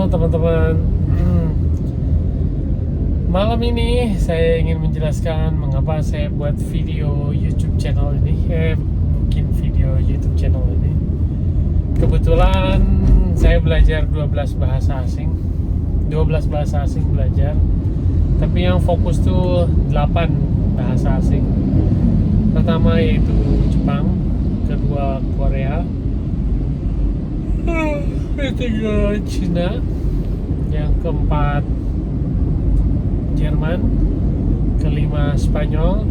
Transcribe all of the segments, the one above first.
Halo teman-teman. Malam ini saya ingin menjelaskan mengapa saya buat video YouTube channel ini. Bikin video YouTube channel ini. Kebetulan saya belajar 12 bahasa asing. 12 bahasa asing belajar. Tapi yang fokus tuh 8 bahasa asing. Pertama yaitu Jepang, kedua Korea, ketiga Cina, yang keempat Jerman, kelima Spanyol,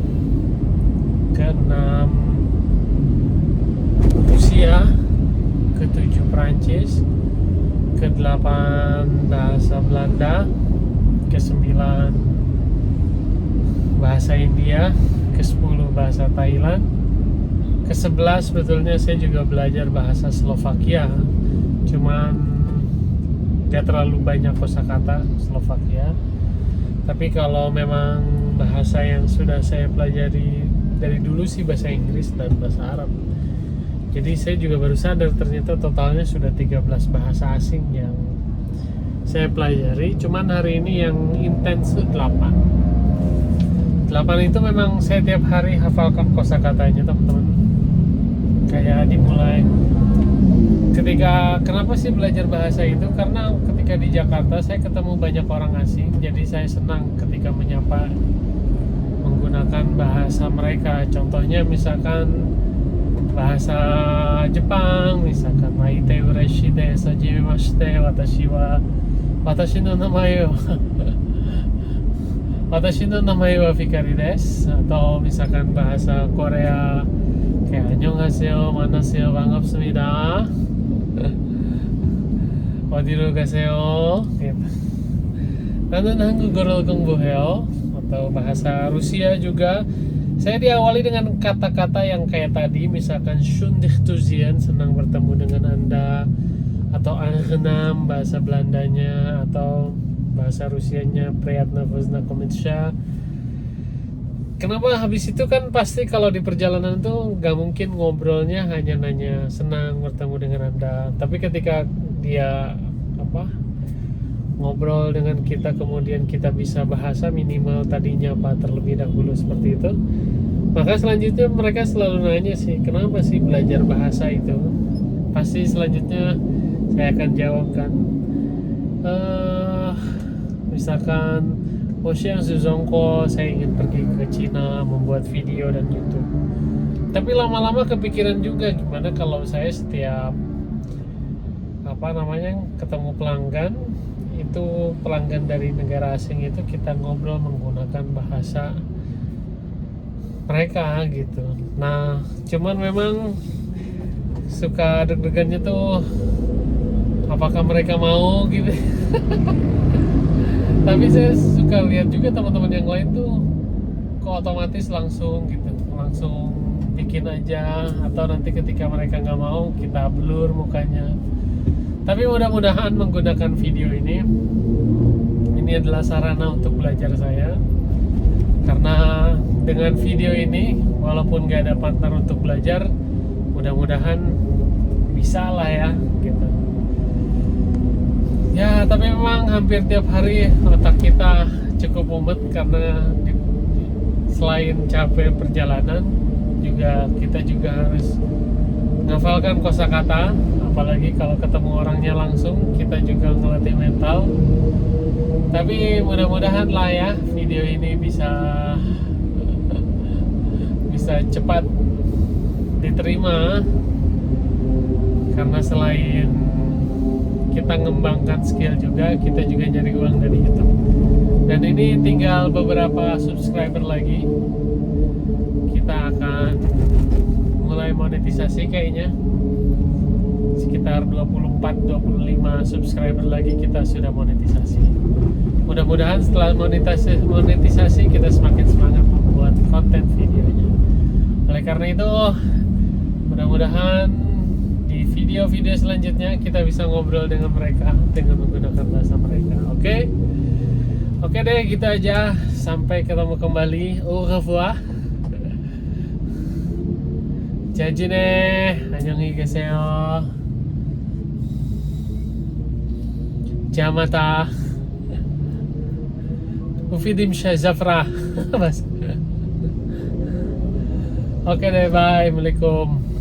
keenam Rusia, ketujuh Prancis, kedelapan bahasa Belanda, kesembilan bahasa India, ke-10 bahasa Thailand, ke-11 sebetulnya saya juga belajar bahasa Slovakia, cuman gak terlalu banyak kosakata Slovakia. Tapi kalau memang bahasa yang sudah saya pelajari dari dulu sih bahasa Inggris dan bahasa Arab. Jadi saya juga baru sadar ternyata totalnya sudah 13 bahasa asing yang saya pelajari. Cuman hari ini yang intens itu 8 itu memang saya tiap hari hafalkan kosakatanya teman-teman. Kayak dimulai kenapa sih belajar bahasa itu? Karena ketika di Jakarta saya ketemu banyak orang asing, jadi saya senang ketika menyapa menggunakan bahasa mereka. Contohnya misalkan bahasa Jepang, misalkan maite ureshii desu, hajimemashite, watashi no namae wa Fikari desu, atau misalkan bahasa Korea kayak annyeonghaseyo, manaseo, ban갑습니다, 어디로 가세요, gitu. Namun 한국어로 공부해요. Atau bahasa Rusia juga saya diawali dengan kata-kata yang kayak tadi, misalkan shundichtuzien, senang bertemu dengan Anda, atau angenam bahasa Belandanya, atau bahasa Rusianya priatna poznakomitsha. Kenapa habis itu kan pasti kalau di perjalanan tuh gak mungkin ngobrolnya hanya nanya senang bertemu dengan Anda. Tapi ketika dia ngobrol dengan kita, kemudian kita bisa bahasa minimal tadinya apa terlebih dahulu seperti itu, maka selanjutnya mereka selalu nanya sih, kenapa sih belajar bahasa itu? Pasti selanjutnya saya akan jawabkan, misalkan Ocean Zuzongko, saya ingin pergi ke Cina membuat video dan YouTube. Tapi lama-lama kepikiran juga, gimana kalau saya setiap ketemu pelanggan, itu pelanggan dari negara asing itu kita ngobrol menggunakan bahasa mereka gitu. Nah, cuman memang suka deg-degannya tuh, apakah mereka mau gitu. Tapi saya suka lihat juga teman-teman yang lain tuh kok otomatis langsung bikin aja, atau nanti ketika mereka nggak mau kita blur mukanya. Tapi mudah-mudahan menggunakan video ini adalah sarana untuk belajar saya, karena dengan video ini walaupun nggak ada partner untuk belajar, mudah-mudahan bisa lah ya gitu. Ya, tapi memang hampir tiap hari otak kita cukup mumet, karena selain capek perjalanan kita juga harus menghafalkan kosakata. Apalagi kalau ketemu orangnya langsung, kita juga ngelatih mental. Tapi mudah-mudahan lah ya video ini bisa cepat diterima, karena selain kita ngembangkan skill juga, kita juga nyari uang dari YouTube. Dan ini tinggal beberapa subscriber lagi, kita akan mulai monetisasi kayaknya. Sekitar 24-25 subscriber lagi kita sudah monetisasi. Mudah-mudahan setelah monetisasi kita semakin semangat membuat konten videonya. Oleh karena itu, mudah-mudahan di video-video selanjutnya kita bisa ngobrol dengan mereka dengan menggunakan bahasa mereka. Oke deh, gitu aja. Sampai ketemu kembali. Au revoir. Jajine, 안녕히 계세요. Jamata Ufidim Syah Zafra. Oke deh, bye. Assalamualaikum.